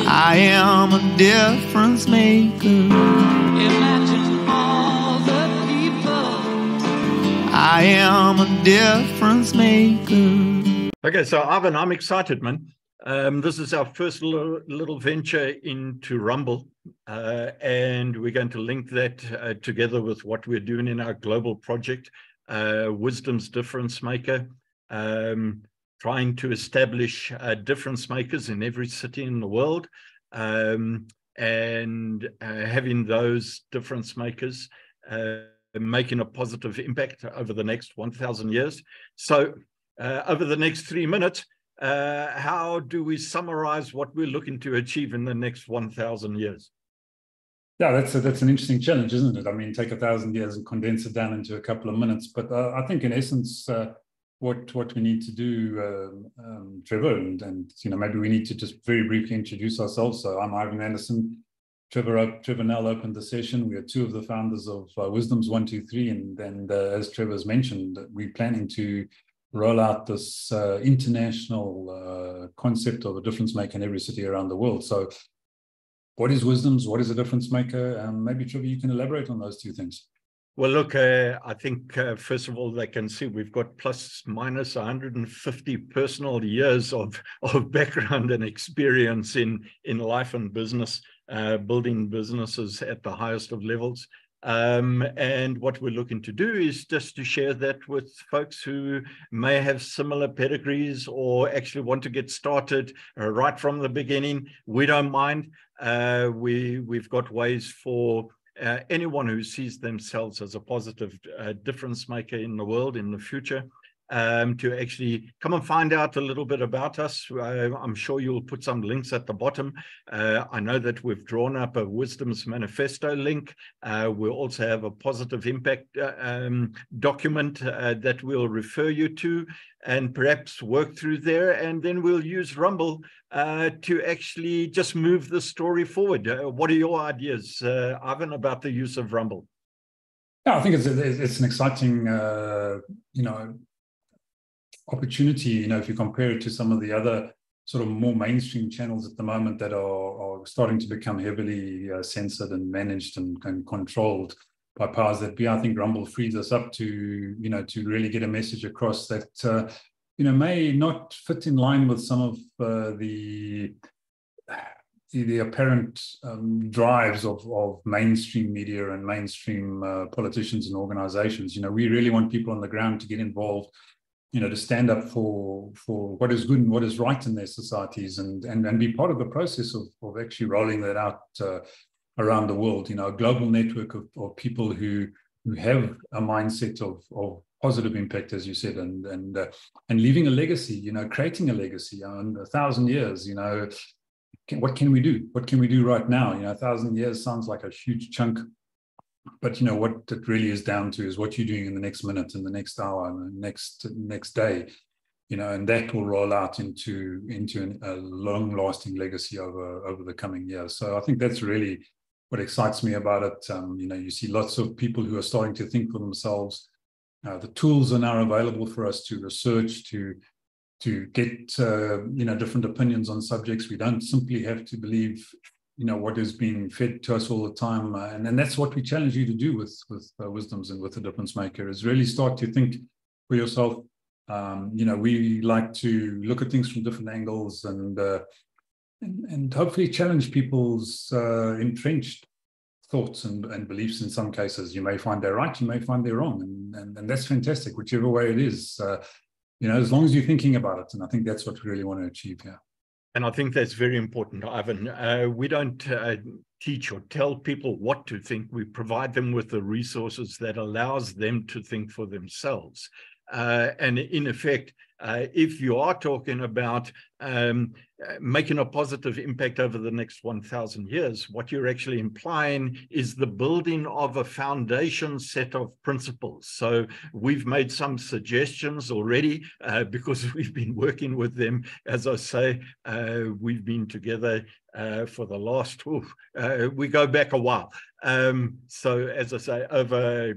I am a difference maker. Imagine all the people. I am a difference maker. Okay, so Ivan, I'm excited, man. This is our first little venture into Rumble, and we're going to link that together with what we're doing in our global project, WISDOMS DifferenceMaker, trying to establish difference makers in every city in the world, and having those difference makers making a positive impact over the next 1,000 years. So over the next 3 minutes, how do we summarize what we're looking to achieve in the next 1,000 years? Yeah, that's an interesting challenge, isn't it? I mean, take 1,000 years and condense it down into a couple of minutes. But I think in essence, what we need to do, Trevor, and maybe we need to just very briefly introduce ourselves. So I'm Ivan Andersen. Trevor Nel opened the session. We are two of the founders of WISDOMS 123, and as Trevor's mentioned, we're planning to roll out this international concept of a difference maker in every city around the world. So what is WISDOMS? What is a difference maker? Maybe, Trevor, you can elaborate on those two things. Well, look, I think, first of all, they can see we've got plus minus 150 personal years of background and experience in life and business, building businesses at the highest of levels. And what we're looking to do is just to share that with folks who may have similar pedigrees or actually want to get started right from the beginning. We don't mind. We've got ways for anyone who sees themselves as a positive difference maker in the world in the future to actually come and find out a little bit about us. I'm sure you'll put some links at the bottom. I know that we've drawn up a WISDOMS manifesto link. We'll also have a positive impact document that we'll refer you to and perhaps work through there. And then we'll use Rumble to actually just move the story forward. What are your ideas, Ivan, about the use of Rumble? Yeah, I think it's an exciting, opportunity, if you compare it to some of the other sort of more mainstream channels at the moment that are starting to become heavily censored and managed and controlled by powers that be. I think Rumble frees us up to, to really get a message across that, may not fit in line with some of the apparent drives of mainstream media and mainstream politicians and organizations. We really want people on the ground to get involved, to stand up for what is good and what is right in their societies and be part of the process of actually rolling that out around the world. A global network of people who have a mindset of positive impact, as you said, and leaving a legacy, creating a legacy in 1,000 years. What can we do? What can we do right now? 1,000 years sounds like a huge chunk. But what it really is down to is what you're doing in the next minute, in the next hour, and the next day, and that will roll out into a long-lasting legacy over the coming years. So I think that's really what excites me about it. You see lots of people who are starting to think for themselves. The tools are now available for us to research, to get different opinions on subjects. We don't simply have to believe what is being fed to us all the time. And that's what we challenge you to do with WISDOMS and with the Difference Maker, is really start to think for yourself. We like to look at things from different angles and hopefully challenge people's entrenched thoughts and beliefs. In some cases, you may find they're right, you may find they're wrong. And that's fantastic, whichever way it is, as long as you're thinking about it. And I think that's what we really want to achieve here. And I think that's very important, Ivan. We don't teach or tell people what to think. We provide them with the resources that allows them to think for themselves. And in effect, if you are talking about making a positive impact over the next 1,000 years, what you're actually implying is the building of a foundation set of principles. So we've made some suggestions already because we've been working with them. As I say, we've been together for the last, we go back a while. So as I say, over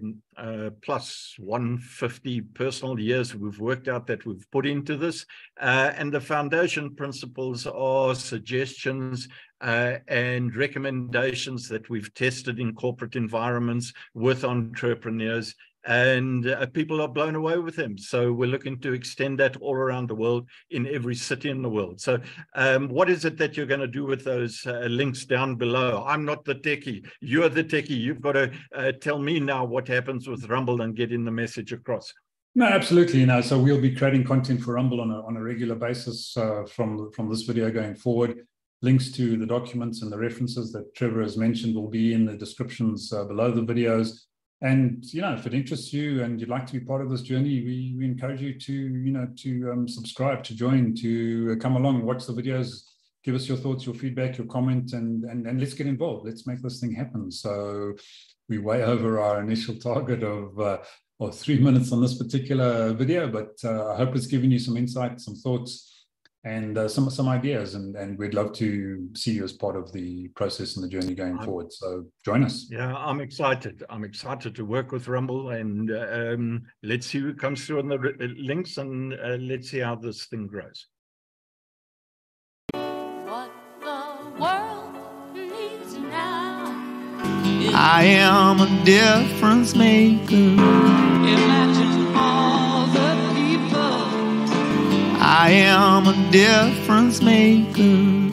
plus 150 personal years we've worked out that we've put into this. And the foundation foundation principles are suggestions and recommendations that we've tested in corporate environments with entrepreneurs, and people are blown away with them. So we're looking to extend that all around the world, in every city in the world. So what is it that you're going to do with those links down below? I'm not the techie. You're the techie. You've got to tell me now what happens with Rumble and getting the message across. No, absolutely. So we'll be creating content for Rumble on a regular basis from this video going forward. Links to the documents and the references that Trevor has mentioned will be in the descriptions below the videos. And, if it interests you and you'd like to be part of this journey, we encourage you to subscribe, to join, to come along, watch the videos, give us your thoughts, your feedback, your comment, and let's get involved. Let's make this thing happen. So we're way over our initial target of 3 minutes on this particular video, but I hope it's given you some insight, some thoughts, and some ideas, and we'd love to see you as part of the process and the journey going forward. So join us. Yeah, I'm excited. I'm excited to work with Rumble, and let's see who comes through on the links, and let's see how this thing grows. What the world needs now. I am a difference maker. Imagine all the people. I am a difference maker.